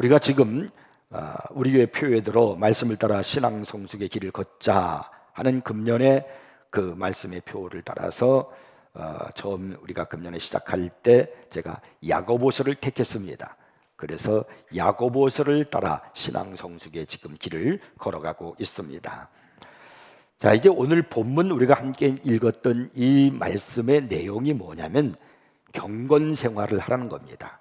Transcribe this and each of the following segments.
우리가 지금 우리 교회 표에대로 말씀을 따라 신앙 성숙의 길을 걷자 하는 금년의 그 말씀의 표를 따라서 처음 우리가 금년에 시작할 때 제가 야고보서를 택했습니다. 그래서 야고보서를 따라 신앙 성숙의 지금 길을 걸어가고 있습니다. 자, 이제 오늘 본문 우리가 함께 읽었던 이 말씀의 내용이 뭐냐면 경건 생활을 하라는 겁니다.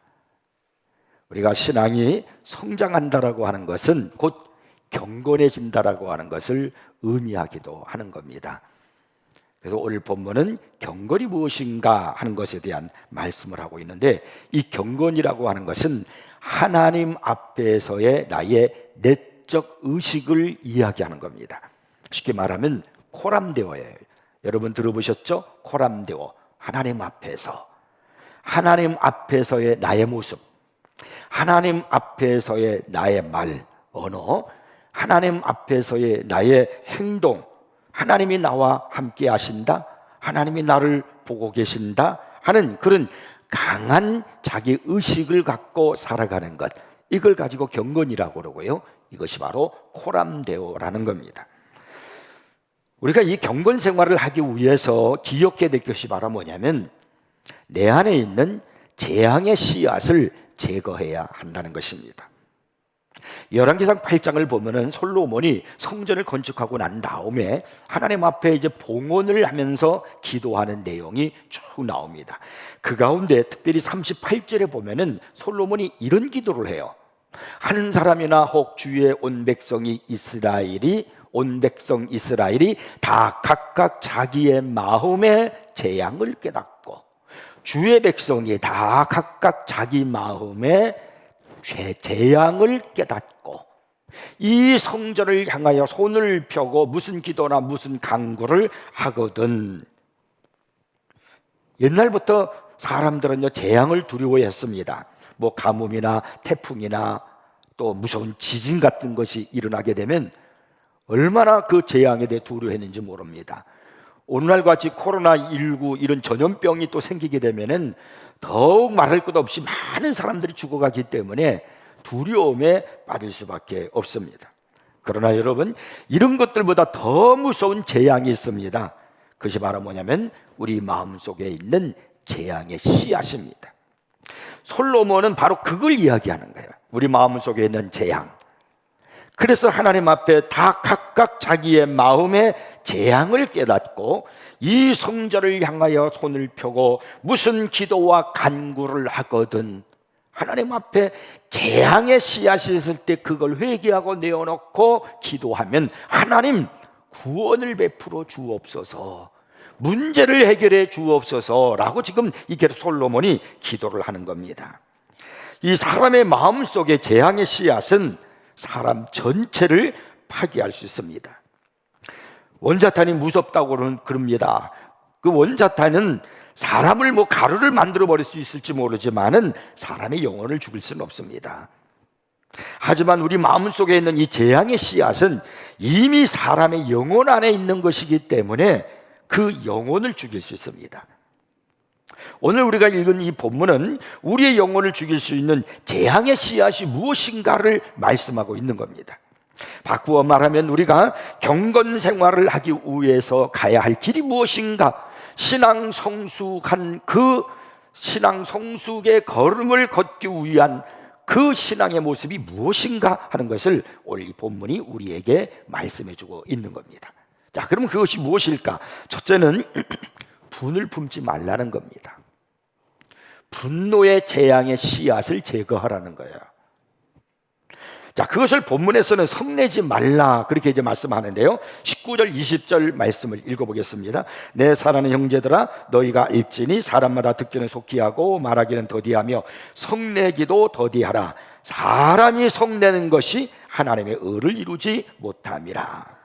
우리가 신앙이 성장한다라고 하는 것은 곧 경건해진다라고 하는 것을 의미하기도 하는 겁니다. 그래서 오늘 본문은 경건이 무엇인가 하는 것에 대한 말씀을 하고 있는데, 이 경건이라고 하는 것은 하나님 앞에서의 나의 내적 의식을 이야기하는 겁니다. 쉽게 말하면 코람데오예요. 여러분 들어보셨죠? 코람데오. 하나님 앞에서의 나의 모습, 하나님 앞에서의 나의 말, 언어, 하나님 앞에서의 나의 행동, 하나님이 나와 함께 하신다, 하나님이 나를 보고 계신다 하는 그런 강한 자기 의식을 갖고 살아가는 것, 이걸 가지고 경건이라고 그러고요. 이것이 바로 코람데오라는 겁니다. 우리가 이 경건 생활을 하기 위해서 기억해야 될 것이 바로 뭐냐면 내 안에 있는 재앙의 씨앗을 제거해야 한다는 것입니다. 열왕기상 8장을 보면은 솔로몬이 성전을 건축하고 난 다음에 하나님 앞에 이제 봉헌을 하면서 기도하는 내용이 쭉 나옵니다. 그 가운데 특별히 38절에 보면은 솔로몬이 이런 기도를 해요. 한 사람이나 혹 주의 온 백성 이스라엘이 다 각각 자기의 마음의 재앙을 깨닫고, 주의 백성이 다 각각 자기 마음의 재앙을 깨닫고 이 성전을 향하여 손을 펴고 무슨 기도나 무슨 간구를 하거든. 옛날부터 사람들은요 재앙을 두려워했습니다. 뭐 가뭄이나 태풍이나 또 무서운 지진 같은 것이 일어나게 되면 얼마나 그 재앙에 대해 두려워했는지 모릅니다. 오늘날 같이 코로나19 이런 전염병이 또 생기게 되면은 더욱 말할 것 없이 많은 사람들이 죽어가기 때문에 두려움에 빠질 수밖에 없습니다. 그러나 여러분, 이런 것들보다 더 무서운 재앙이 있습니다. 그것이 바로 뭐냐면 우리 마음속에 있는 재앙의 씨앗입니다. 솔로몬은 바로 그걸 이야기하는 거예요. 우리 마음속에 있는 재앙. 그래서 하나님 앞에 다 각각 자기의 마음의 재앙을 깨닫고 이 성전을 향하여 손을 펴고 무슨 기도와 간구를 하거든. 하나님 앞에 재앙의 씨앗이 있을 때 그걸 회개하고 내어놓고 기도하면 하나님 구원을 베풀어 주옵소서, 문제를 해결해 주옵소서라고 지금 이게 솔로몬이 기도를 하는 겁니다. 이 사람의 마음속에 재앙의 씨앗은 사람 전체를 파괴할 수 있습니다. 원자탄이 무섭다고 그럽니다. 그 원자탄은 사람을 가루를 만들어 버릴 수 있을지 모르지만은 사람의 영혼을 죽일 수는 없습니다. 하지만 우리 마음속에 있는 이 재앙의 씨앗은 이미 사람의 영혼 안에 있는 것이기 때문에 그 영혼을 죽일 수 있습니다. 오늘 우리가 읽은 이 본문은 우리의 영혼을 죽일 수 있는 재앙의 씨앗이 무엇인가를 말씀하고 있는 겁니다. 바꾸어 말하면 우리가 경건 생활을 하기 위해서 가야 할 길이 무엇인가, 신앙 성숙한 그 신앙 성숙의 걸음을 걷기 위한 그 신앙의 모습이 무엇인가 하는 것을 오늘 이 본문이 우리에게 말씀해주고 있는 겁니다. 자, 그럼 그것이 무엇일까? 첫째는 분을 품지 말라는 겁니다. 분노의 재앙의 씨앗을 제거하라는 거예요. 자, 그것을 본문에서는 성내지 말라 그렇게 이제 말씀하는데요. 19절 20절 말씀을 읽어보겠습니다. 내 사랑하는 형제들아, 너희가 읽지니 사람마다 듣기는 속히 하고 말하기는 더디하며 성내기도 더디하라. 사람이 성내는 것이 하나님의 의를 이루지 못함이라.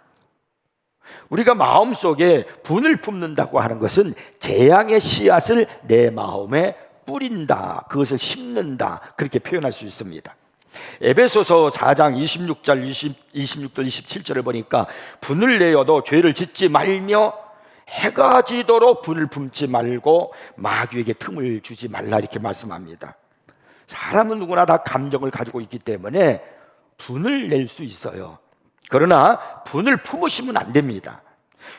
우리가 마음속에 분을 품는다고 하는 것은 재앙의 씨앗을 내 마음에 뿌린다, 그것을 심는다, 그렇게 표현할 수 있습니다. 에베소서 4장 26절 27절을 보니까 분을 내어도 죄를 짓지 말며 해가 지도록 분을 품지 말고 마귀에게 틈을 주지 말라 이렇게 말씀합니다. 사람은 누구나 다 감정을 가지고 있기 때문에 분을 낼 수 있어요. 그러나 분을 품으시면 안 됩니다.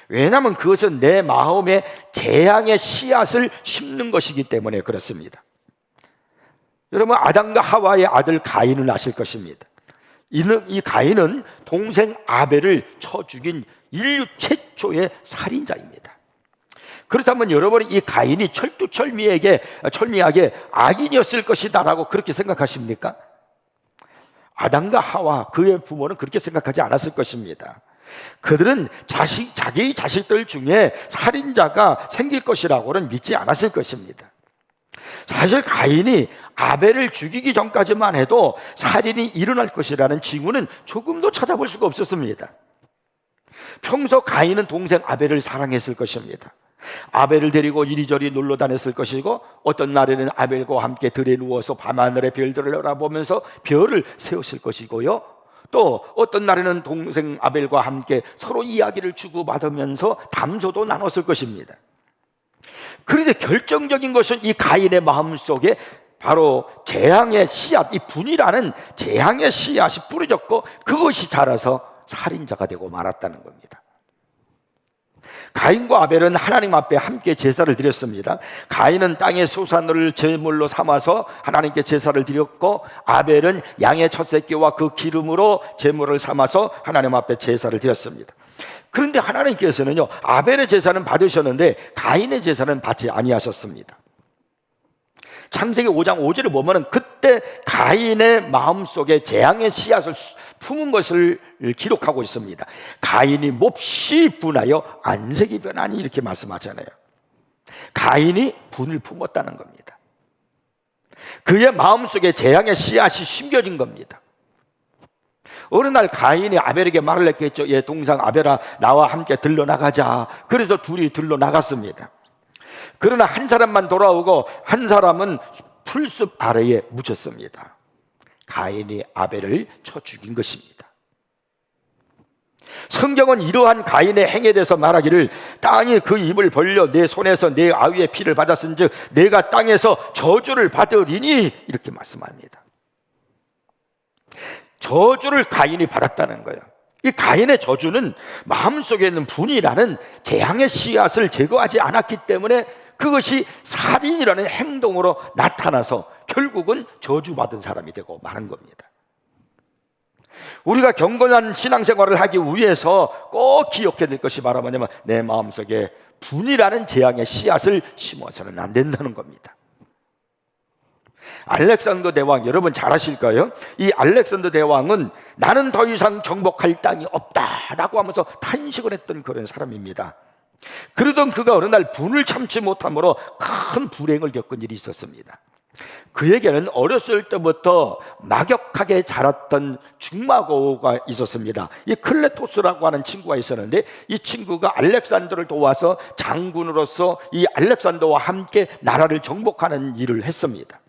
왜냐하면 그것은 내 마음에 재앙의 씨앗을 심는 것이기 때문에 그렇습니다. 여러분, 아담과 하와의 아들 가인을 아실 것입니다. 이 가인은 동생 아벨을 쳐 죽인 인류 최초의 살인자입니다. 그렇다면 여러분이 이 가인이 철두철미하게 악인이었을 것이다 라고 그렇게 생각하십니까? 아담과 하와 그의 부모는 그렇게 생각하지 않았을 것입니다. 그들은 자기 자식들 중에 살인자가 생길 것이라고는 믿지 않았을 것입니다. 사실 가인이 아벨을 죽이기 전까지만 해도 살인이 일어날 것이라는 징후는 조금도 찾아볼 수가 없었습니다. 평소 가인은 동생 아벨을 사랑했을 것입니다. 아벨을 데리고 이리저리 놀러 다녔을 것이고, 어떤 날에는 아벨과 함께 들에 누워서 밤하늘의 별들을 바라보면서 별을 세웠을 것이고요, 또 어떤 날에는 동생 아벨과 함께 서로 이야기를 주고받으면서 담소도 나눴을 것입니다. 그런데 결정적인 것은 이 가인의 마음속에 바로 재앙의 씨앗, 이 분이라는 재앙의 씨앗이 뿌려졌고 그것이 자라서 살인자가 되고 말았다는 겁니다. 가인과 아벨은 하나님 앞에 함께 제사를 드렸습니다. 가인은 땅의 소산을 제물로 삼아서 하나님께 제사를 드렸고, 아벨은 양의 첫 새끼와 그 기름으로 제물을 삼아서 하나님 앞에 제사를 드렸습니다. 그런데 하나님께서는요, 아벨의 제사는 받으셨는데 가인의 제사는 받지 아니하셨습니다. 창세기 5장 5절을 보면 그때 가인의 마음속에 재앙의 씨앗을 품은 것을 기록하고 있습니다. 가인이 몹시 분하여 안색이 변하니 이렇게 말씀하잖아요. 가인이 분을 품었다는 겁니다. 그의 마음속에 재앙의 씨앗이 심겨진 겁니다. 어느 날 가인이 아벨에게 말을 했겠죠. 예, 동상 아벨아, 나와 함께 들러나가자. 그래서 둘이 들러나갔습니다. 그러나 한 사람만 돌아오고 한 사람은 풀숲 아래에 묻혔습니다. 가인이 아벨을 쳐 죽인 것입니다. 성경은 이러한 가인의 행에 대해서 말하기를, 땅이 그 입을 벌려 내 손에서 내 아위의 피를 받았은즉 내가 땅에서 저주를 받으리니, 이렇게 말씀합니다. 저주를 가인이 받았다는 거예요. 이 가인의 저주는 마음속에 있는 분이라는 재앙의 씨앗을 제거하지 않았기 때문에 그것이 살인이라는 행동으로 나타나서 결국은 저주받은 사람이 되고 마는 겁니다. 우리가 경건한 신앙생활을 하기 위해서 꼭 기억해야 될 것이 바로 뭐냐면, 내 마음속에 분이라는 재앙의 씨앗을 심어서는 안 된다는 겁니다. 알렉산더 대왕, 여러분 잘 아실 거예요. 이 알렉산더 대왕은 나는 더 이상 정복할 땅이 없다라고 하면서 탄식을 했던 그런 사람입니다. 그러던 그가 어느 날 분을 참지 못함으로 큰 불행을 겪은 일이 있었습니다. 그에게는 어렸을 때부터 막역하게 자랐던 중마고가 있었습니다. 이 클레토스라고 하는 친구가 있었는데, 이 친구가 알렉산더를 도와서 장군으로서 이 알렉산더와 함께 나라를 정복하는 일을 했습니다.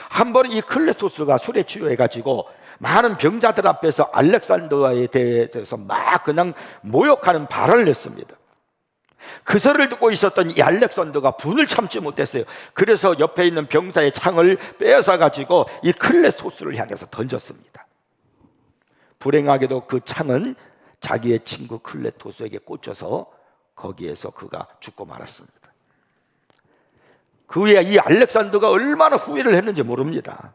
한 번 이 클레토스가 술에 취해가지고 많은 병자들 앞에서 알렉산더에 대해서 막 그냥 모욕하는 발언을 했습니다. 그 소리를 듣고 있었던 이 알렉산더가 분을 참지 못했어요. 그래서 옆에 있는 병사의 창을 빼앗아 가지고 이 클레토스를 향해서 던졌습니다. 불행하게도 그 창은 자기의 친구 클레토스에게 꽂혀서 거기에서 그가 죽고 말았습니다. 그 후에 이 알렉산더가 얼마나 후회를 했는지 모릅니다.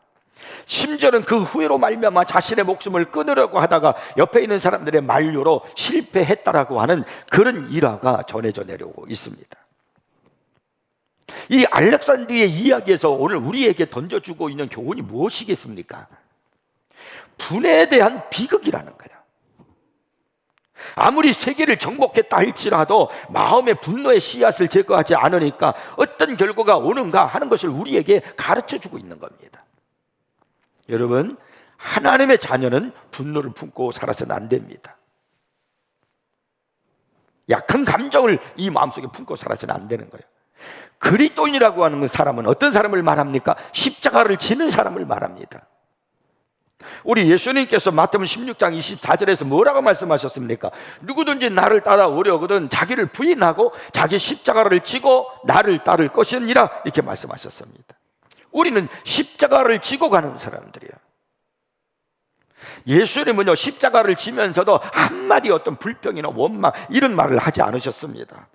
심지어는 그 후회로 말미암아 자신의 목숨을 끊으려고 하다가 옆에 있는 사람들의 만류로 실패했다라고 하는 그런 일화가 전해져 내려오고 있습니다. 이 알렉산더의 이야기에서 오늘 우리에게 던져주고 있는 교훈이 무엇이겠습니까? 분에 대한 비극이라는 거예요. 아무리 세계를 정복했다 할지라도 마음의 분노의 씨앗을 제거하지 않으니까 어떤 결과가 오는가 하는 것을 우리에게 가르쳐주고 있는 겁니다. 여러분, 하나님의 자녀는 분노를 품고 살아서는 안 됩니다. 약한 감정을 이 마음속에 품고 살아서는 안 되는 거예요. 그리스도인이라고 하는 사람은 어떤 사람을 말합니까? 십자가를 지는 사람을 말합니다. 우리 예수님께서 마태복음 16장 24절에서 뭐라고 말씀하셨습니까? 누구든지 나를 따라오려거든 자기를 부인하고 자기 십자가를 지고 나를 따를 것이니라, 이렇게 말씀하셨습니다. 우리는 십자가를 지고 가는 사람들이에요. 예수님은요, 십자가를 지면서도 한마디 어떤 불평이나 원망 이런 말을 하지 않으셨습니다.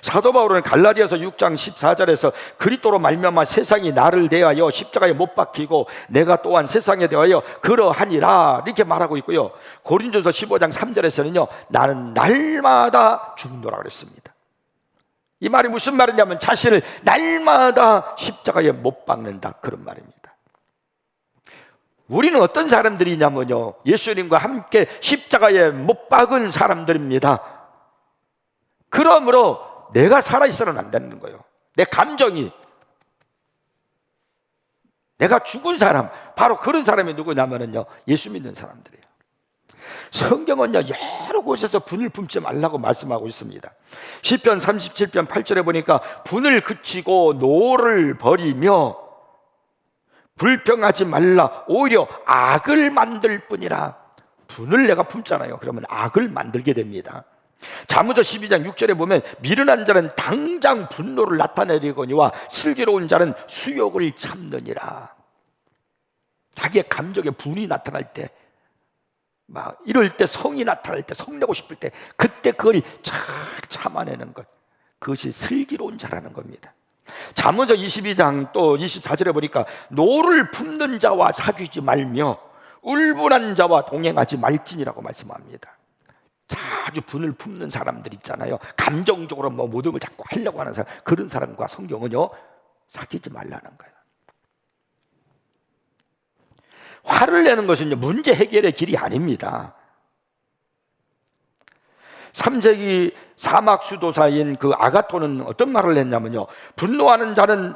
사도 바울은 갈라디아서 6장 14절에서 그리스도로 말미암아 세상이 나를 대하여 십자가에 못 박히고 내가 또한 세상에 대하여 그러하니라 이렇게 말하고 있고요. 고린도서 15장 3절에서는요, 나는 날마다 죽노라 그랬습니다. 이 말이 무슨 말이냐면 자신을 날마다 십자가에 못 박는다, 그런 말입니다. 우리는 어떤 사람들이냐면요, 예수님과 함께 십자가에 못 박은 사람들입니다. 그러므로 내가 살아있어는 안 되는 거예요. 내 감정이, 내가 죽은 사람, 바로 그런 사람이 누구냐면요, 예수 믿는 사람들이에요. 성경은요, 여러 곳에서 분을 품지 말라고 말씀하고 있습니다. 시편 37편 8절에 보니까 분을 그치고 노를 버리며 불평하지 말라, 오히려 악을 만들 뿐이라. 분을 내가 품잖아요. 그러면 악을 만들게 됩니다. 잠언서 12장 6절에 보면 미련한 자는 당장 분노를 나타내리거니와 슬기로운 자는 수욕을 참느니라. 자기의 감정에 분이 나타날 때, 막 이럴 때, 성이 나타날 때, 성내고 싶을 때, 그때 그걸 잘 참아내는 것, 그것이 슬기로운 자라는 겁니다. 잠언서 22장 또 24절에 보니까 노를 품는 자와 사귀지 말며 울분한 자와 동행하지 말지니라고 말씀합니다. 자주 분을 품는 사람들 있잖아요. 감정적으로 뭐 모든 걸 자꾸 하려고 하는 사람, 그런 사람과 성경은요, 사귀지 말라는 거예요. 화를 내는 것은요, 문제 해결의 길이 아닙니다. 3세기 사막 수도사인 그 아가토는 어떤 말을 했냐면요, 분노하는 자는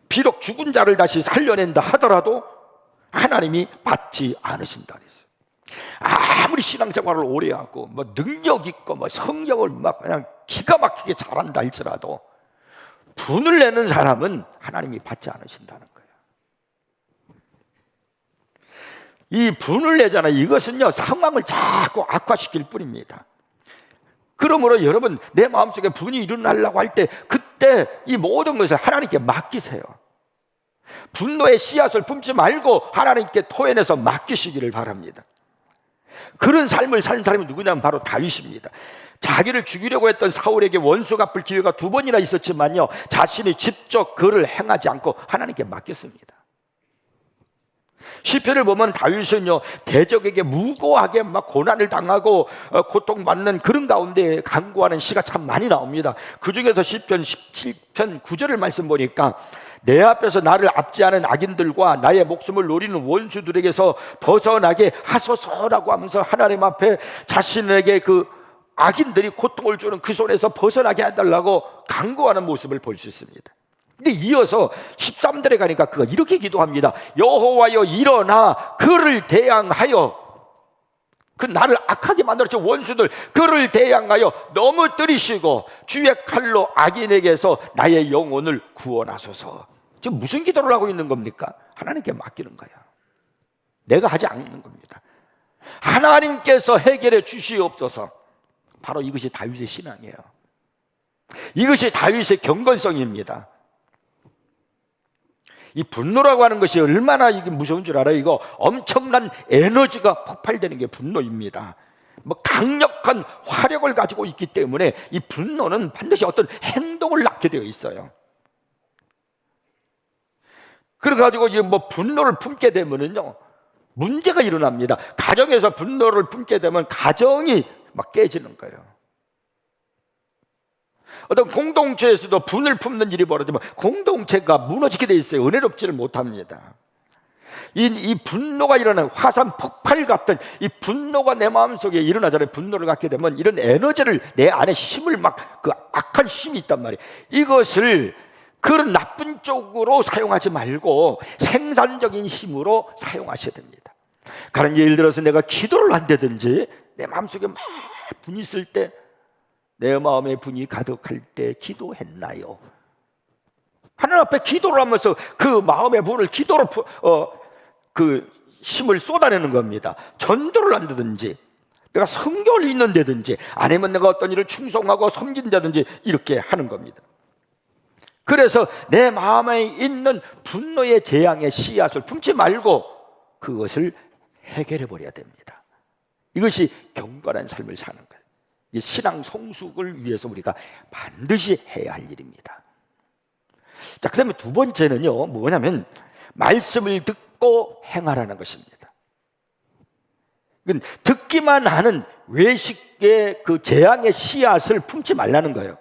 비록 죽은 자를 다시 살려낸다 하더라도 하나님이 받지 않으신다 그랬어요. 아무리 신앙생활을 오래 하고 뭐 능력 있고 뭐 성경을 막 그냥 기가 막히게 잘한다 할지라도 분을 내는 사람은 하나님이 받지 않으신다는 거예요. 이 분을 내잖아요. 이것은요, 상황을 자꾸 악화시킬 뿐입니다. 그러므로 여러분, 내 마음속에 분이 일어나려고 할 때 그때 이 모든 것을 하나님께 맡기세요. 분노의 씨앗을 품지 말고 하나님께 토해내서 맡기시기를 바랍니다. 그런 삶을 산 사람이 누구냐면 바로 다윗입니다. 자기를 죽이려고 했던 사울에게 원수 갚을 기회가 2번이나 있었지만요, 자신이 직접 그를 행하지 않고 하나님께 맡겼습니다. 시편을 보면 다윗은요, 대적에게 무고하게 막 고난을 당하고 고통받는 그런 가운데 간구하는 시가 참 많이 나옵니다. 그 중에서 시편 17편 9절을 말씀 보니까 내 앞에서 나를 압제하는 악인들과 나의 목숨을 노리는 원수들에게서 벗어나게 하소서라고 하면서 하나님 앞에 자신에게 그 악인들이 고통을 주는 그 손에서 벗어나게 해달라고 간구하는 모습을 볼 수 있습니다. 근데 이어서 13절에 가니까 그가 이렇게 기도합니다. 여호와여 일어나 그를 대항하여, 그 나를 악하게 만들었죠 원수들, 그를 대항하여 넘어뜨리시고 주의 칼로 악인에게서 나의 영혼을 구원하소서. 지금 무슨 기도를 하고 있는 겁니까? 하나님께 맡기는 거야. 내가 하지 않는 겁니다. 하나님께서 해결해 주시옵소서. 바로 이것이 다윗의 신앙이에요. 이것이 다윗의 경건성입니다. 이 분노라고 하는 것이 얼마나 이게 무서운 줄 알아요? 이거 엄청난 에너지가 폭발되는 게 분노입니다. 뭐 강력한 화력을 가지고 있기 때문에 이 분노는 반드시 어떤 행동을 낳게 되어 있어요. 그래가지고 이제 뭐 분노를 품게 되면은요, 문제가 일어납니다. 가정에서 분노를 품게 되면 가정이 막 깨지는 거예요. 어떤 공동체에서도 분을 품는 일이 벌어지면 공동체가 무너지게 돼 있어요. 은혜롭지를 못합니다. 이 분노가 일어나는 화산 폭발 같은 이 분노가 내 마음속에 일어나잖아요. 분노를 갖게 되면 이런 에너지를, 내 안에 힘을 막, 그 악한 힘이 있단 말이에요. 이것을 그런 나쁜 쪽으로 사용하지 말고 생산적인 힘으로 사용하셔야 됩니다. 가령 예를 들어서 내가 기도를 한다든지 내 마음속에 막 분이 있을 때, 내 마음에 분이 가득할 때 기도했나요? 하나님 앞에 기도를 하면서 그 마음의 분을 기도로 그 힘을 쏟아내는 겁니다. 전도를 한다든지, 내가 성경을 읽는다든지, 아니면 내가 어떤 일을 충성하고 섬긴다든지 이렇게 하는 겁니다. 그래서 내 마음에 있는 분노의 재앙의 씨앗을 품지 말고 그것을 해결해 버려야 됩니다. 이것이 경건한 삶을 사는 거예요. 이 신앙 성숙을 위해서 우리가 반드시 해야 할 일입니다. 자, 그 다음에 두 번째는요, 뭐냐면 말씀을 듣고 행하라는 것입니다. 이건 듣기만 하는 외식의 그 재앙의 씨앗을 품지 말라는 거예요.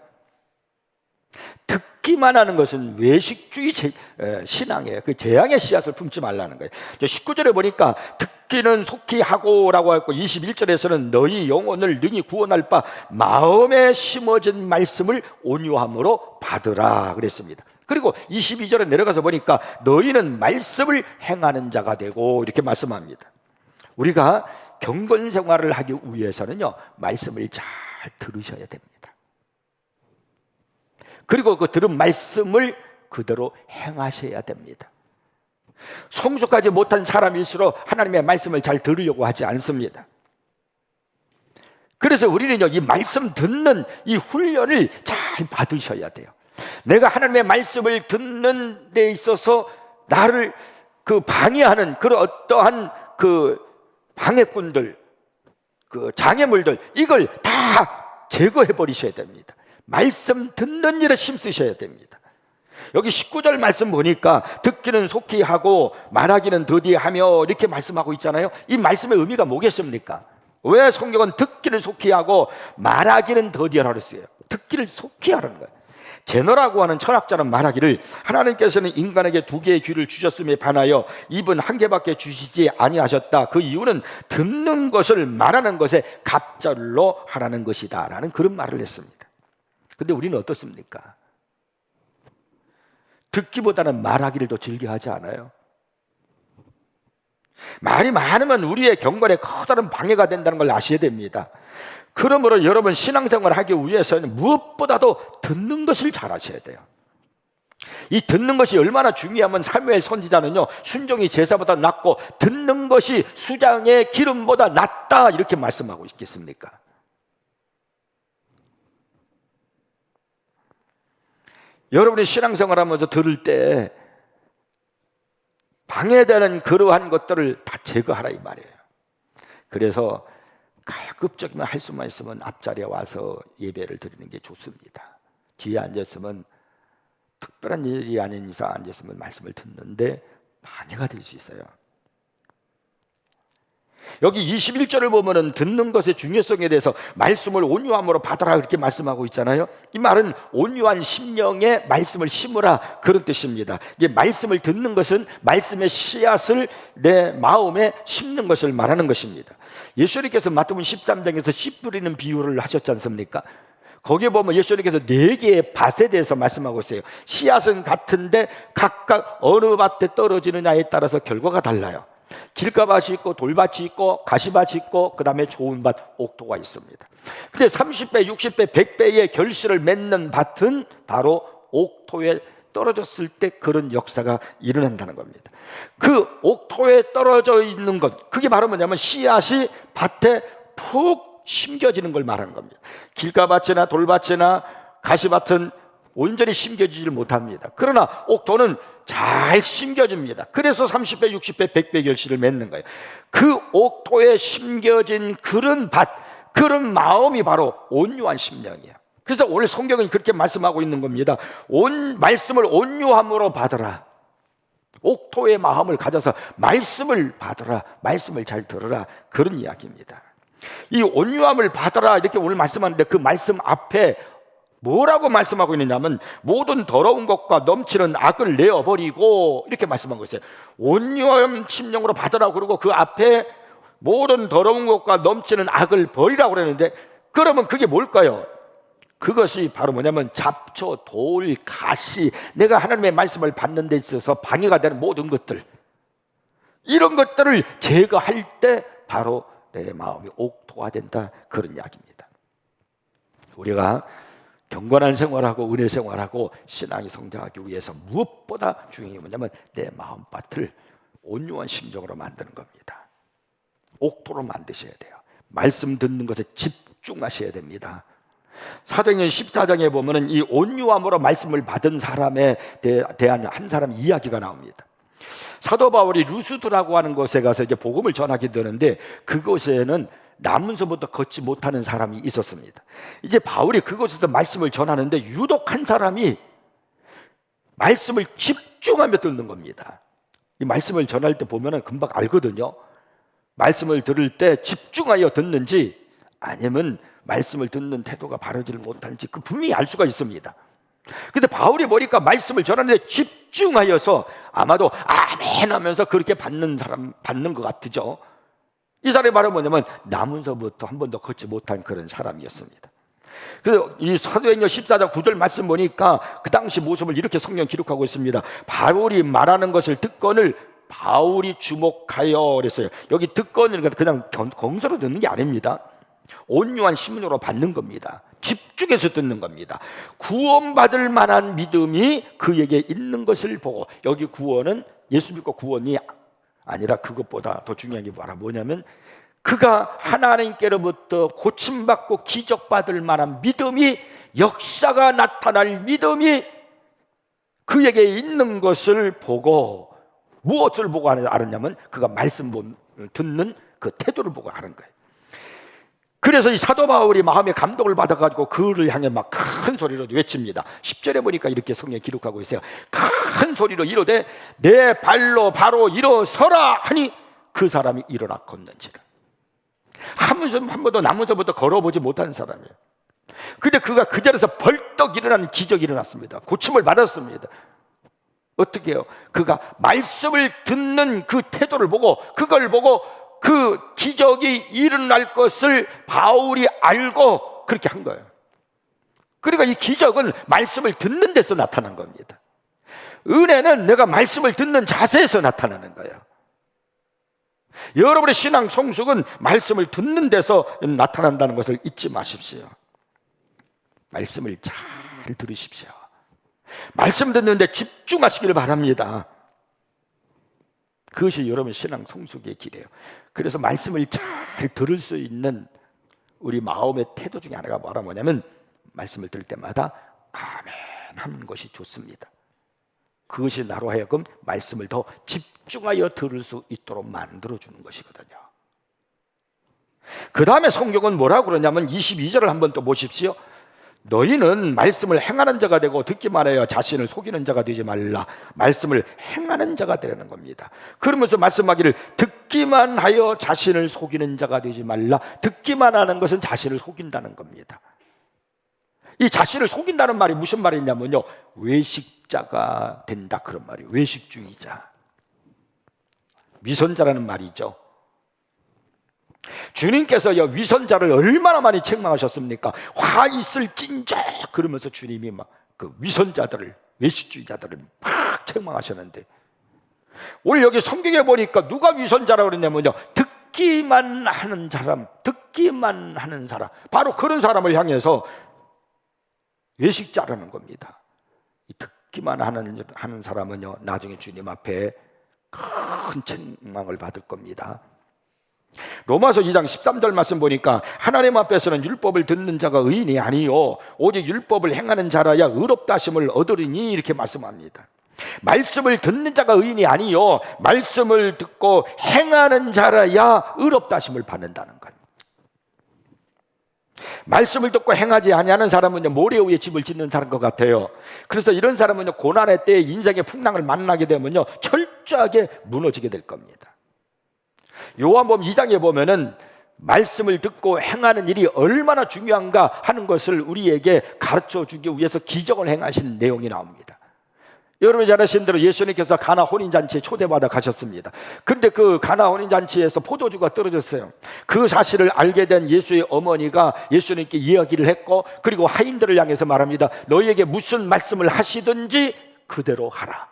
듣기만 하는 것은 외식주의 신앙의 그 재앙의 씨앗을 품지 말라는 거예요. 19절에 보니까 듣기는 속히 하고라고 했고 21절에서는 너희 영혼을 능히 구원할 바 마음에 심어진 말씀을 온유함으로 받으라 그랬습니다. 그리고 22절에 내려가서 보니까 너희는 말씀을 행하는 자가 되고 이렇게 말씀합니다. 우리가 경건 생활을 하기 위해서는요, 말씀을 잘 들으셔야 됩니다. 그리고 그 들은 말씀을 그대로 행하셔야 됩니다. 성숙하지 못한 사람일수록 하나님의 말씀을 잘 들으려고 하지 않습니다. 그래서 우리는요, 이 말씀 듣는 이 훈련을 잘 받으셔야 돼요. 내가 하나님의 말씀을 듣는 데 있어서 나를 그 방해하는 그런 어떠한 그 방해꾼들, 그 장애물들, 이걸 다 제거해 버리셔야 됩니다. 말씀 듣는 일에 힘쓰셔야 됩니다. 여기 19절 말씀 보니까 듣기는 속히 하고 말하기는 더디하며 이렇게 말씀하고 있잖아요. 이 말씀의 의미가 뭐겠습니까? 왜 성경은 듣기를 속히 하고 말하기는 더디하라고 했어요? 듣기를 속히 하라는 거예요. 제너라고 하는 철학자는 말하기를 하나님께서는 인간에게 두 개의 귀를 주셨음에 반하여 입은 한 개밖에 주시지 아니하셨다. 그 이유는 듣는 것을 말하는 것에 갑절로 하라는 것이다 라는 그런 말을 했습니다. 근데 우리는 어떻습니까? 듣기보다는 말하기를 더 즐겨하지 않아요? 말이 많으면 우리의 경건에 커다란 방해가 된다는 걸 아셔야 됩니다. 그러므로 여러분 신앙생활을 하기 위해서는 무엇보다도 듣는 것을 잘 하셔야 돼요. 이 듣는 것이 얼마나 중요하면 사무엘 선지자는요, 순종이 제사보다 낫고 듣는 것이 수장의 기름보다 낫다 이렇게 말씀하고 있겠습니까? 여러분이 신앙생활 하면서 들을 때 방해되는 그러한 것들을 다 제거하라 이 말이에요. 그래서 가급적이면 할 수만 있으면 앞자리에 와서 예배를 드리는 게 좋습니다. 뒤에 앉았으면 특별한 일이 아닌 이상 앉았으면 말씀을 듣는데 방해가 될 수 있어요. 여기 21절을 보면은 듣는 것의 중요성에 대해서 말씀을 온유함으로 받아라 이렇게 말씀하고 있잖아요. 이 말은 온유한 심령에 말씀을 심으라 그런 뜻입니다. 이게 말씀을 듣는 것은 말씀의 씨앗을 내 마음에 심는 것을 말하는 것입니다. 예수님께서 마태복음 13장에서 씨 뿌리는 비유를 하셨지 않습니까? 거기에 보면 예수님께서 4개의 밭에 대해서 말씀하고 있어요. 씨앗은 같은데 각각 어느 밭에 떨어지느냐에 따라서 결과가 달라요. 길가밭이 있고 돌밭이 있고 가시밭이 있고 그 다음에 좋은 밭 옥토가 있습니다. 근데 30배, 60배, 100배의 결실을 맺는 밭은 바로 옥토에 떨어졌을 때 그런 역사가 일어난다는 겁니다. 그 옥토에 떨어져 있는 것, 그게 바로 뭐냐면 씨앗이 밭에 푹 심겨지는 걸 말하는 겁니다. 길가밭이나 돌밭이나 가시밭은 온전히 심겨지질 못합니다. 그러나 옥토는 잘 심겨집니다. 그래서 30배, 60배, 100배 결실을 맺는 거예요. 그 옥토에 심겨진 그런 밭, 그런 마음이 바로 온유한 심령이에요. 그래서 오늘 성경은 그렇게 말씀하고 있는 겁니다. 말씀을 온유함으로 받으라. 옥토의 마음을 가져서 말씀을 받으라. 말씀을 잘 들으라. 그런 이야기입니다. 이 온유함을 받아라 이렇게 오늘 말씀하는데 그 말씀 앞에 뭐라고 말씀하고 있느냐면 모든 더러운 것과 넘치는 악을 내어버리고 이렇게 말씀하고 있어요. 온유한 심령으로 받으라고 그러고 그 앞에 모든 더러운 것과 넘치는 악을 버리라고 그러는데 그러면 그게 뭘까요? 그것이 바로 뭐냐면 잡초, 돌, 가시, 내가 하나님의 말씀을 받는 데 있어서 방해가 되는 모든 것들, 이런 것들을 제거할 때 바로 내 마음이 옥토가 된다 그런 이야기입니다. 우리가 경건한 생활하고 은혜 생활하고 신앙이 성장하기 위해서 무엇보다 중요한 게 뭐냐면 내 마음밭을 온유한 심정으로 만드는 겁니다. 옥토로 만드셔야 돼요. 말씀 듣는 것에 집중하셔야 됩니다. 사도행전 14장에 보면은 이 온유함으로 말씀을 받은 사람에 대한 한 사람 이야기가 나옵니다. 사도 바울이 루스드라고 하는 곳에 가서 이제 복음을 전하게 되는데, 그곳에는 남은서부터 걷지 못하는 사람이 있었습니다. 이제 바울이 그곳에서 말씀을 전하는데 유독 한 사람이 말씀을 집중하며 듣는 겁니다. 이 말씀을 전할 때 보면은 금방 알거든요. 말씀을 들을 때 집중하여 듣는지 아니면 말씀을 듣는 태도가 바르지를 못한지 그 분명히 알 수가 있습니다. 근데 바울이 보니까 말씀을 전하는데 집중하여서 아마도 아멘 하면서 그렇게 받는 것 같죠. 이 사람이 바로 뭐냐면 남은서부터 한 번도 걷지 못한 그런 사람이었습니다. 그래서 이 사도행전 14장 9절 말씀 보니까 그 당시 모습을 이렇게 성경 기록하고 있습니다. 바울이 말하는 것을 듣건을 바울이 주목하여 그랬어요. 여기 듣건을 그냥 건서로 듣는 게 아닙니다. 온유한 심령으로 받는 겁니다. 집중해서 듣는 겁니다. 구원받을 만한 믿음이 그에게 있는 것을 보고, 여기 구원은 예수 믿고 구원이 아니라 그것보다 더 중요한 게 뭐냐면 그가 하나님께로부터 고침받고 기적받을 만한 믿음이, 역사가 나타날 믿음이 그에게 있는 것을 보고, 무엇을 보고 알았냐면 그가 말씀 듣는 그 태도를 보고 아는 거예요. 그래서 이 사도 바울이 마음에 감동을 받아가지고 그를 향해 막 큰 소리로 외칩니다. 10절에 보니까 이렇게 성경에 기록하고 있어요. 큰 소리로 이르되 내 발로 바로 일어서라 하니 그 사람이 일어나 걷는지라. 한 번도 남은서부터 걸어보지 못한 사람이에요. 근데 그가 그 자리에서 벌떡 일어나는 기적이 일어났습니다. 고침을 받았습니다. 어떻게 해요? 그가 말씀을 듣는 그 태도를 보고, 그걸 보고 그 기적이 일어날 것을 바울이 알고 그렇게 한 거예요. 그러니까 이 기적은 말씀을 듣는 데서 나타난 겁니다. 은혜는 내가 말씀을 듣는 자세에서 나타나는 거예요. 여러분의 신앙 성숙은 말씀을 듣는 데서 나타난다는 것을 잊지 마십시오. 말씀을 잘 들으십시오. 말씀 듣는데 집중하시기를 바랍니다. 그것이 여러분의 신앙 성숙의 길이에요. 그래서 말씀을 잘 들을 수 있는 우리 마음의 태도 중에 하나가 뭐냐면 말씀을 들을 때마다 아멘 하는 것이 좋습니다. 그것이 나로 하여금 말씀을 더 집중하여 들을 수 있도록 만들어주는 것이거든요. 그 다음에 성경은 뭐라고 그러냐면 22절을 한번 또 보십시오. 너희는 말씀을 행하는 자가 되고 듣기만 하여 자신을 속이는 자가 되지 말라. 말씀을 행하는 자가 되라는 겁니다. 그러면서 말씀하기를 듣기만 하여 자신을 속이는 자가 되지 말라. 듣기만 하는 것은 자신을 속인다는 겁니다. 이 자신을 속인다는 말이 무슨 말이냐면요, 외식자가 된다 그런 말이에요. 외식주의자, 위선자라는 말이죠. 주님께서요 위선자를 얼마나 많이 책망하셨습니까? 화 있을 찐적 그러면서 주님이 막 그 위선자들을, 외식주의자들을 막 책망하셨는데, 오늘 여기 성경에 보니까 누가 위선자라고 그랬냐면요, 듣기만 하는 사람, 듣기만 하는 사람, 바로 그런 사람을 향해서 외식자라는 겁니다. 이 듣기만 하는 사람은요 나중에 주님 앞에 큰 책망을 받을 겁니다. 로마서 2장 13절 말씀 보니까 하나님 앞에서는 율법을 듣는 자가 의인이 아니요 오직 율법을 행하는 자라야 의롭다 하심을 얻으리니, 이렇게 말씀합니다. 말씀을 듣는 자가 의인이 아니요 말씀을 듣고 행하는 자라야 의롭다 하심을 받는다는 거예요. 말씀을 듣고 행하지 아니하는 사람은요 모래 위에 집을 짓는 사람 것 같아요. 그래서 이런 사람은요 고난의 때에 인생의 풍랑을 만나게 되면요 철저하게 무너지게 될 겁니다. 요한복음 2장에 보면은 말씀을 듣고 행하는 일이 얼마나 중요한가 하는 것을 우리에게 가르쳐 주기 위해서 기적을 행하신 내용이 나옵니다. 여러분이 잘 아시는 대로 예수님께서 가나 혼인잔치에 초대받아 가셨습니다. 그런데 그 가나 혼인잔치에서 포도주가 떨어졌어요. 그 사실을 알게 된 예수의 어머니가 예수님께 이야기를 했고, 그리고 하인들을 향해서 말합니다. 너희에게 무슨 말씀을 하시든지 그대로 하라.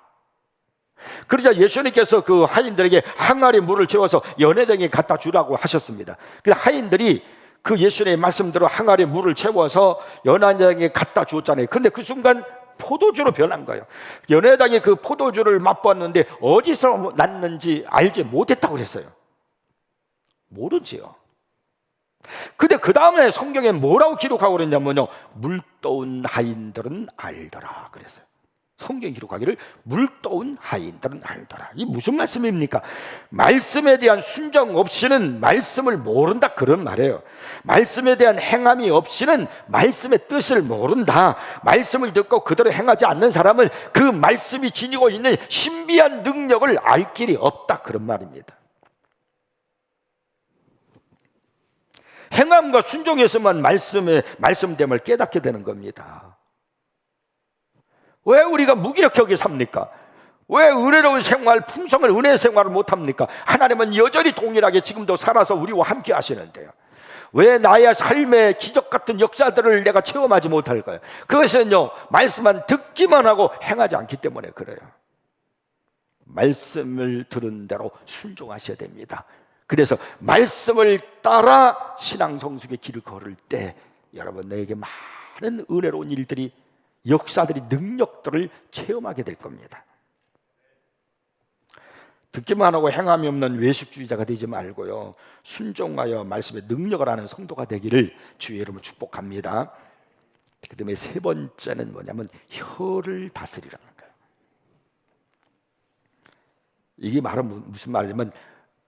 그러자 예수님께서 그 하인들에게 항아리 물을 채워서 연회장에 갖다 주라고 하셨습니다. 그 하인들이 그 예수님의 말씀대로 항아리 물을 채워서 연회장에 갖다 주었잖아요. 그런데 그 순간 포도주로 변한 거예요. 연회장이 그 포도주를 맛봤는데 어디서 났는지 알지 못했다고 그랬어요. 모르지요. 근데 그 다음에 성경에 뭐라고 기록하고 그랬냐면요, 물떠온 하인들은 알더라 그랬어요. 성경이 기록하기를 물떠온 하인들은 알더라. 이 무슨 말씀입니까? 말씀에 대한 순종 없이는 말씀을 모른다, 그런 말이에요. 말씀에 대한 행함이 없이는 말씀의 뜻을 모른다. 말씀을 듣고 그대로 행하지 않는 사람은 그 말씀이 지니고 있는 신비한 능력을 알 길이 없다, 그런 말입니다. 행함과 순종에서만 말씀됨을 깨닫게 되는 겁니다. 왜 우리가 무기력하게 삽니까? 왜 은혜로운 생활, 풍성한 은혜 생활을 못합니까? 하나님은 여전히 동일하게 지금도 살아서 우리와 함께 하시는데요. 왜 나의 삶의 기적 같은 역사들을 내가 체험하지 못할까요? 그것은요, 말씀만 듣기만 하고 행하지 않기 때문에 그래요. 말씀을 들은 대로 순종하셔야 됩니다. 그래서 말씀을 따라 신앙 성숙의 길을 걸을 때 여러분, 내게 많은 은혜로운 일들이, 역사들이, 능력들을 체험하게 될 겁니다. 듣기만 하고 행함이 없는 외식주의자가 되지 말고요, 순종하여 말씀의 능력을 아는 성도가 되기를 주의 이름으로 축복합니다. 그 다음에 세 번째는 뭐냐면 혀를 다스리라는 거예요. 이게 말은 무슨 말이냐면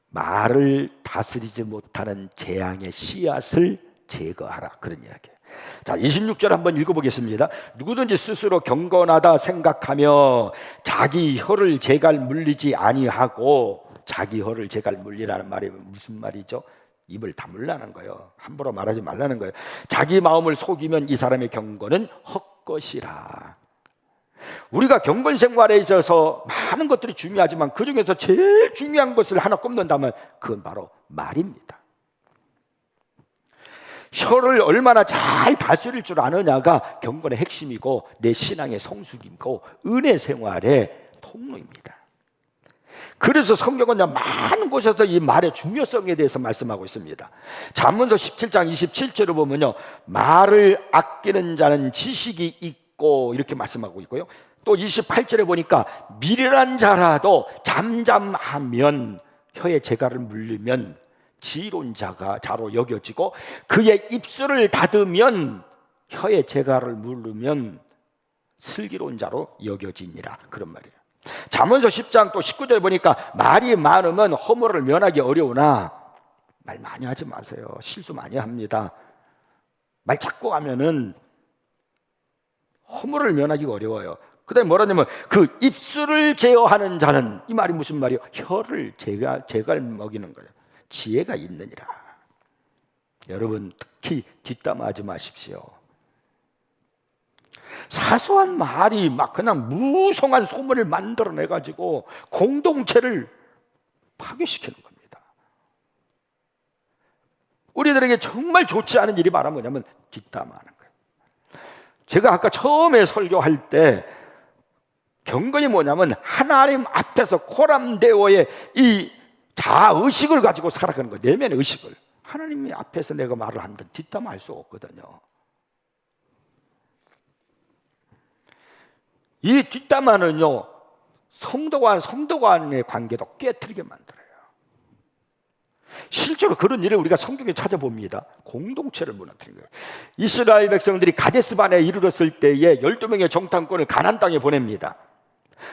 말을 다스리지 못하는 재앙의 씨앗을 제거하라, 그런 이야기예요. 자, 26절 한번 읽어보겠습니다. 누구든지 스스로 경건하다 생각하며 자기 혀를 제갈 물리지 아니하고, 자기 혀를 제갈 물리라는 말이 무슨 말이죠? 입을 다물라는 거예요. 함부로 말하지 말라는 거예요. 자기 마음을 속이면 이 사람의 경건은 헛것이라. 우리가 경건 생활에 있어서 많은 것들이 중요하지만 그 중에서 제일 중요한 것을 하나 꼽는다면 그건 바로 말입니다. 혀를 얼마나 잘 다스릴 줄 아느냐가 경건의 핵심이고 내 신앙의 성숙이고 은혜 생활의 통로입니다. 그래서 성경은 많은 곳에서 이 말의 중요성에 대해서 말씀하고 있습니다. 잠언서 17장 27절을 보면요, 말을 아끼는 자는 지식이 있고, 이렇게 말씀하고 있고요. 또 28절에 보니까 미련한 자라도 잠잠하면, 혀에 재갈을 물리면 지혜로운 자로 여겨지고, 그의 입술을 닫으면, 혀에 재갈을 물으면 슬기로운 자로 여겨지니라, 그런 말이에요. 잠언서 10장 또 19절에 보니까 말이 많으면 허물을 면하기 어려우나, 말 많이 하지 마세요. 실수 많이 합니다. 말 자꾸 하면은 허물을 면하기가 어려워요. 그 다음에 뭐라냐면 그 입술을 제어하는 자는, 이 말이 무슨 말이에요? 혀를 제갈 먹이는 거예요. 지혜가 있느니라. 여러분, 특히 뒷담화하지 마십시오. 사소한 말이 막 그냥 무성한 소문을 만들어내가지고 공동체를 파괴시키는 겁니다. 우리들에게 정말 좋지 않은 일이 바로 뭐냐면 뒷담화하는 거예요. 제가 아까 처음에 설교할 때 경건이 뭐냐면 하나님 앞에서 코람데오의 이 자의식을 가지고 살아가는 거예요. 내면의 의식을. 하나님 앞에서 내가 말을 하는데 뒷담화할 수 없거든요. 이 뒷담화는요, 성도 간의 관계도 깨트리게 만들어요. 실제로 그런 일을 우리가 성경에 찾아봅니다. 공동체를 무너뜨린 거예요. 이스라엘 백성들이 가데스반에 이르렀을 때에 12명의 정탐꾼을 가나안 땅에 보냅니다.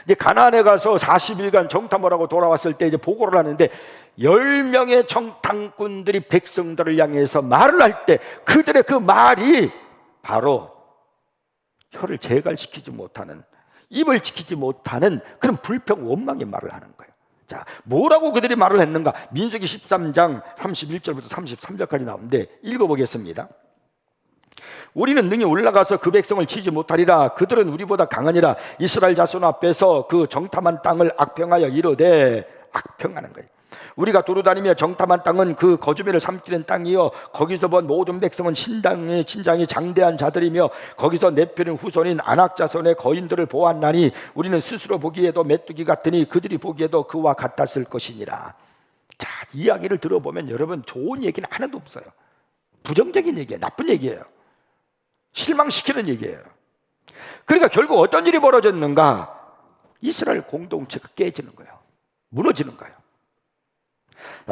이제 가나안에 가서 40일간 정탐을 하고 돌아왔을 때 이제 보고를 하는데, 10명의 정탐꾼들이 백성들을 향해서 말을 할 때 그들의 그 말이 바로 혀를 제갈시키지 못하는, 입을 지키지 못하는 그런 불평, 원망의 말을 하는 거예요. 자, 뭐라고 그들이 말을 했는가? 민수기 13장 31절부터 33절까지 나오는데 읽어보겠습니다. 우리는 능히 올라가서 그 백성을 치지 못하리라. 그들은 우리보다 강하니라. 이스라엘 자손 앞에서 그 정탐한 땅을 악평하여 이르되, 악평하는 거예요. 우리가 두루다니며 정탐한 땅은 그 거주민을 삼키는 땅이요, 거기서 본 모든 백성은 신장이 장대한 자들이며 거기서 네피림 후손인 아낙 자손의 거인들을 보았나니 우리는 스스로 보기에도 메뚜기 같으니 그들이 보기에도 그와 같았을 것이니라. 자, 이야기를 들어보면 여러분, 좋은 얘기는 하나도 없어요. 부정적인 얘기예요. 나쁜 얘기예요. 실망시키는 얘기예요. 그러니까 결국 어떤 일이 벌어졌는가? 이스라엘 공동체가 깨지는 거예요. 무너지는 거예요.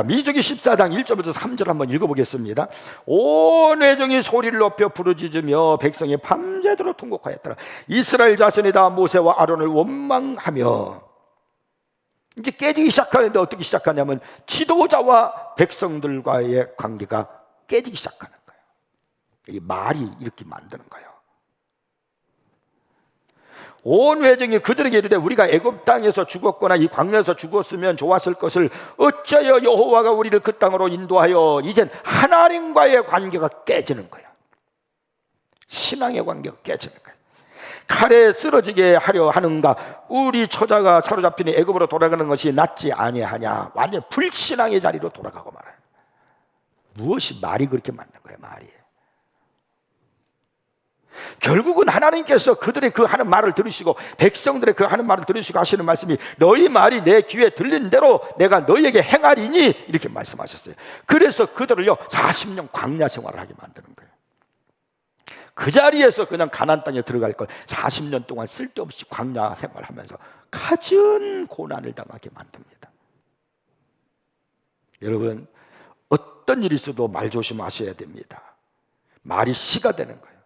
민수기 14장 1절부터 3절 한번 읽어보겠습니다. 온 회중이 소리를 높여 부르짖으며 백성이 밤새도록 통곡하였더라. 이스라엘 자손이 다 모세와 아론을 원망하며, 이제 깨지기 시작하는데 어떻게 시작하냐면 지도자와 백성들과의 관계가 깨지기 시작하는 거예요. 이 말이 이렇게 만드는 거예요. 온 회중이 그들에게 이르되 우리가 애굽 땅에서 죽었거나 이 광야에서 죽었으면 좋았을 것을 어찌하여 여호와가 우리를 그 땅으로 인도하여. 이젠 하나님과의 관계가 깨지는 거야. 신앙의 관계가 깨지는 거야. 칼에 쓰러지게 하려 하는가? 우리 처자가 사로잡히니 애굽으로 돌아가는 것이 낫지 아니하냐? 완전 불신앙의 자리로 돌아가고 말아요. 무엇이 말이 그렇게 맞는 거예요? 말이. 결국은 하나님께서 그들의 그 하는 말을 들으시고 백성들의 그 하는 말을 들으시고 하시는 말씀이 너희 말이 내 귀에 들린 대로 내가 너희에게 행하리니 이렇게 말씀하셨어요. 그래서 그들을요 40년 광야 생활을 하게 만드는 거예요. 그 자리에서 그냥 가나안 땅에 들어갈 걸 40년 동안 쓸데없이 광야 생활하면서 갖은 고난을 당하게 만듭니다. 여러분, 어떤 일이 있어도 말 조심하셔야 됩니다. 말이 씨가 되는 거예요.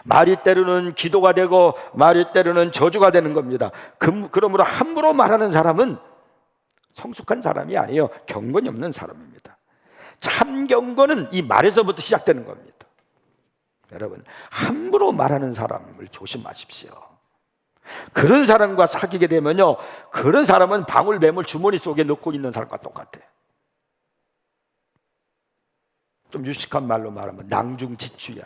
말이 때로는 기도가 되고 말이 때로는 저주가 되는 겁니다. 그러므로 함부로 말하는 사람은 성숙한 사람이 아니에요. 경건이 없는 사람입니다. 참 경건은 이 말에서부터 시작되는 겁니다. 여러분, 함부로 말하는 사람을 조심하십시오. 그런 사람과 사귀게 되면요, 그런 사람은 방울뱀을 주머니 속에 넣고 있는 사람과 똑같아요. 좀 유식한 말로 말하면 낭중지추야.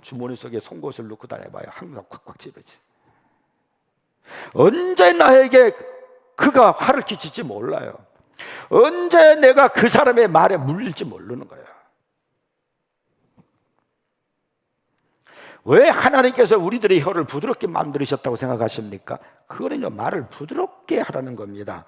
주머니 속에 송곳을 넣고 다녀봐요. 항상 콱콱 찌르지. 언제 나에게 그가 화를 끼칠지 몰라요. 언제 내가 그 사람의 말에 물릴지 모르는 거예요. 왜 하나님께서 우리들의 혀를 부드럽게 만드셨다고 생각하십니까? 그거는요, 말을 부드럽게 하라는 겁니다.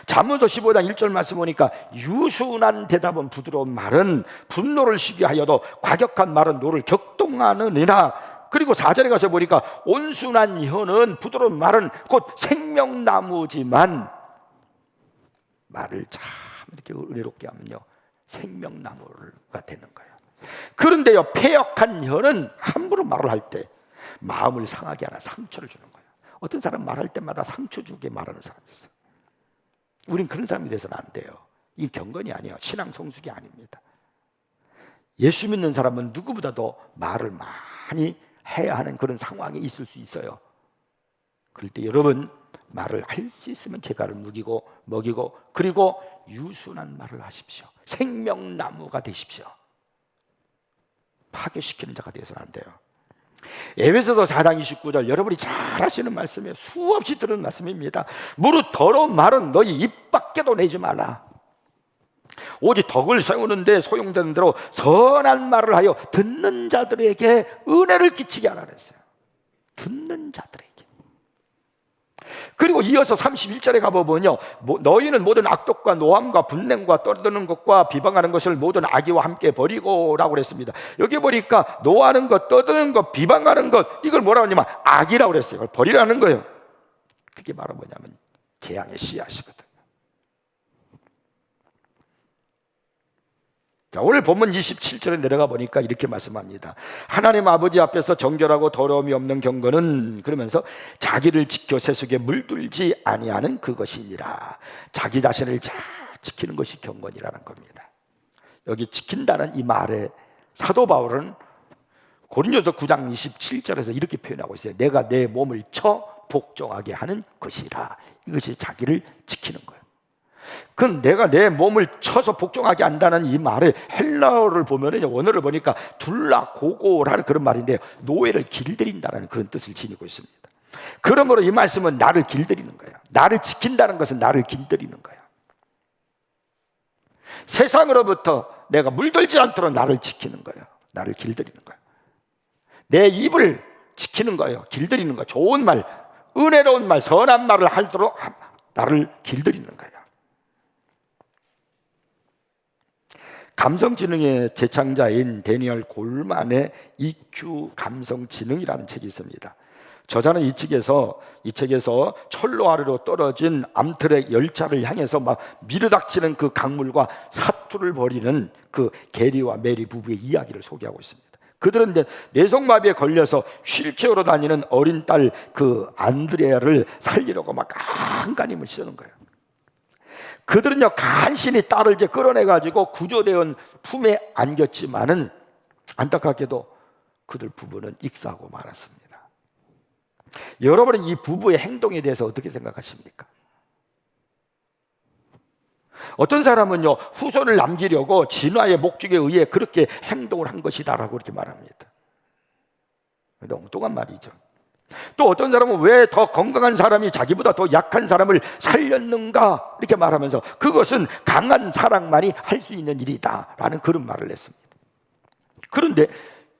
잠언서 15장 1절 말씀 보니까 유순한 대답은 부드러운 말은 분노를 시게 하여도 과격한 말은 노를 격동하느니라. 그리고 4절에 가서 보니까 온순한 혀는, 부드러운 말은 곧 생명나무지만, 말을 참 이렇게 은혜롭게 하면요 생명나무가 되는 거예요. 그런데요, 패역한 혀는 함부로 말을 할 때 마음을 상하게 하나 상처를 주는 거예요. 어떤 사람 말할 때마다 상처 주게 말하는 사람이 있어요. 우린 그런 사람이 돼서는 안 돼요. 이 경건이 아니에요. 신앙 성숙이 아닙니다. 예수 믿는 사람은 누구보다도 말을 많이 해야 하는 그런 상황이 있을 수 있어요. 그럴 때 여러분, 말을 할 수 있으면 제가를 먹이고 그리고 유순한 말을 하십시오. 생명나무가 되십시오. 파괴시키는 자가 되어서는 안 돼요. 에베소서 4장 29절, 여러분이 잘 아시는 말씀이에요. 수없이 들은 말씀입니다. 무릇 더러운 말은 너희 입 밖에도 내지 말라. 오직 덕을 세우는데 소용되는 대로 선한 말을 하여 듣는 자들에게 은혜를 끼치게 하라 그랬어요. 듣는 자들에게. 그리고 이어서 31절에 가보면요, 너희는 모든 악독과 노함과 분냄과 떠드는 것과 비방하는 것을 모든 악의와 함께 버리고 라고 그랬습니다. 여기 보니까 노하는 것, 떠드는 것, 비방하는 것, 이걸 뭐라고 하냐면 악이라고 그랬어요. 이걸 버리라는 거예요. 그게 바로 뭐냐면 재앙의 씨앗이거든요. 자, 오늘 본문 27절에 내려가 보니까 이렇게 말씀합니다. 하나님 아버지 앞에서 정결하고 더러움이 없는 경건은, 그러면서 자기를 지켜 세속에 물들지 아니하는 그것이니라. 자기 자신을 잘 지키는 것이 경건이라는 겁니다. 여기 지킨다는 이 말에 사도 바울은 고린도서 9장 27절에서 이렇게 표현하고 있어요. 내가 내 몸을 쳐 복종하게 하는 것이라. 이것이 자기를 지키는 거예요. 그럼 내가 내 몸을 쳐서 복종하게 한다는 이 말을 헬라어를 보면은, 원어를 보니까 둘라고고라는 그런 말인데 노예를 길들인다는 그런 뜻을 지니고 있습니다. 그러므로 이 말씀은 나를 길들이는 거예요. 나를 지킨다는 것은 나를 길들이는 거예요. 세상으로부터 내가 물들지 않도록 나를 지키는 거예요. 나를 길들이는 거예요. 내 입을 지키는 거예요. 길들이는 거예요. 좋은 말, 은혜로운 말, 선한 말을 하도록 나를 길들이는 거예요. 감성지능의 제창자인 데니얼 골만의 EQ 감성지능이라는 책이 있습니다. 저자는 이 책에서 철로 아래로 떨어진 암트랙 열차를 향해서 막 밀어닥치는 그 강물과 사투를 벌이는 그 게리와 메리 부부의 이야기를 소개하고 있습니다. 그들은 이제 뇌성마비에 걸려서 휠체어로 다니는 어린 딸 그 안드레아를 살리려고 막 안간힘을 쓰는 거예요. 그들은요 간신히 딸을 이제 끌어내가지고 구조대원 품에 안겼지만은 안타깝게도 그들 부부는 익사하고 말았습니다. 여러분은 이 부부의 행동에 대해서 어떻게 생각하십니까? 어떤 사람은요 후손을 남기려고 진화의 목적에 의해 그렇게 행동을 한 것이다라고 그렇게 말합니다. 엉뚱한 말이죠. 또 어떤 사람은 왜 더 건강한 사람이 자기보다 더 약한 사람을 살렸는가 이렇게 말하면서 그것은 강한 사랑만이 할 수 있는 일이다 라는 그런 말을 했습니다. 그런데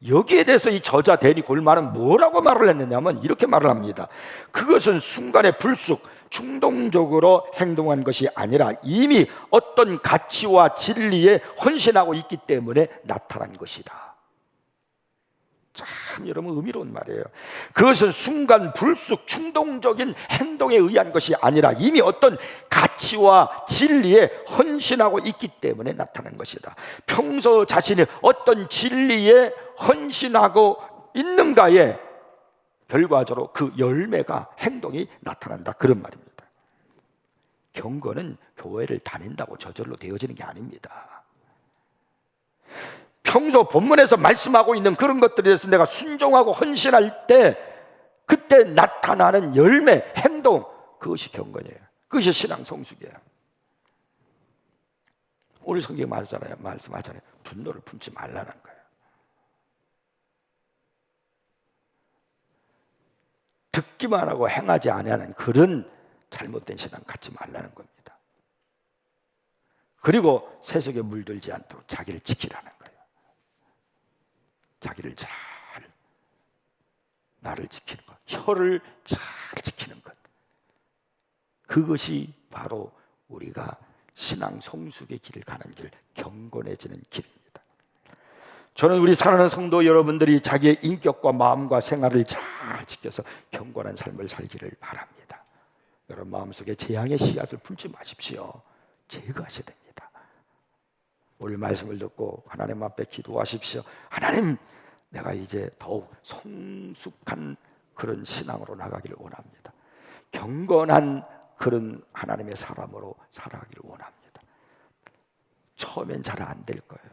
여기에 대해서 이 저자 데니 골만은 뭐라고 말을 했느냐면 이렇게 말을 합니다. 그것은 순간의 불쑥 충동적으로 행동한 것이 아니라 이미 어떤 가치와 진리에 헌신하고 있기 때문에 나타난 것이다. 참 여러분 의미로운 말이에요. 그것은 순간 불쑥 충동적인 행동에 의한 것이 아니라 이미 어떤 가치와 진리에 헌신하고 있기 때문에 나타난 것이다. 평소 자신이 어떤 진리에 헌신하고 있는가에 결과적으로 그 열매가 행동이 나타난다 그런 말입니다. 경건은 교회를 다닌다고 저절로 되어지는 게 아닙니다. 평소 본문에서 말씀하고 있는 그런 것들에 대해서 내가 순종하고 헌신할 때 그때 나타나는 열매, 행동 그것이 경건이에요. 그것이 신앙 성숙이에요. 오늘 성경 말씀하잖아요. 분노를 품지 말라는 거예요. 듣기만 하고 행하지 아니하는 그런 잘못된 신앙 갖지 말라는 겁니다. 그리고 세속에 물들지 않도록 자기를 지키라는 거예요. 자기를 잘 나를 지키는 것, 혀를 잘 지키는 것, 그것이 바로 우리가 신앙 성숙의 길을 가는 길, 경건해지는 길입니다. 저는 우리 사랑하는 성도 여러분들이 자기의 인격과 마음과 생활을 잘 지켜서 경건한 삶을 살기를 바랍니다. 여러분 마음속에 재앙의 씨앗을 품지 마십시오. 제거하셔야 됩니다. 오늘 말씀을 듣고 하나님 앞에 기도하십시오. 하나님, 내가 이제 더욱 성숙한 그런 신앙으로 나가기를 원합니다. 경건한 그런 하나님의 사람으로 살아가기를 원합니다. 처음엔 잘 안 될 거예요.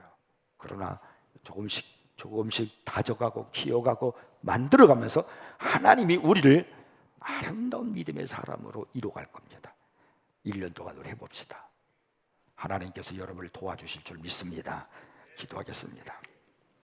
그러나 조금씩 다져가고 키워가고 만들어가면서 하나님이 우리를 아름다운 믿음의 사람으로 이루어갈 겁니다. 1년 동안 우리 해봅시다. 하나님께서 여러분을 도와주실 줄 믿습니다. 기도하겠습니다.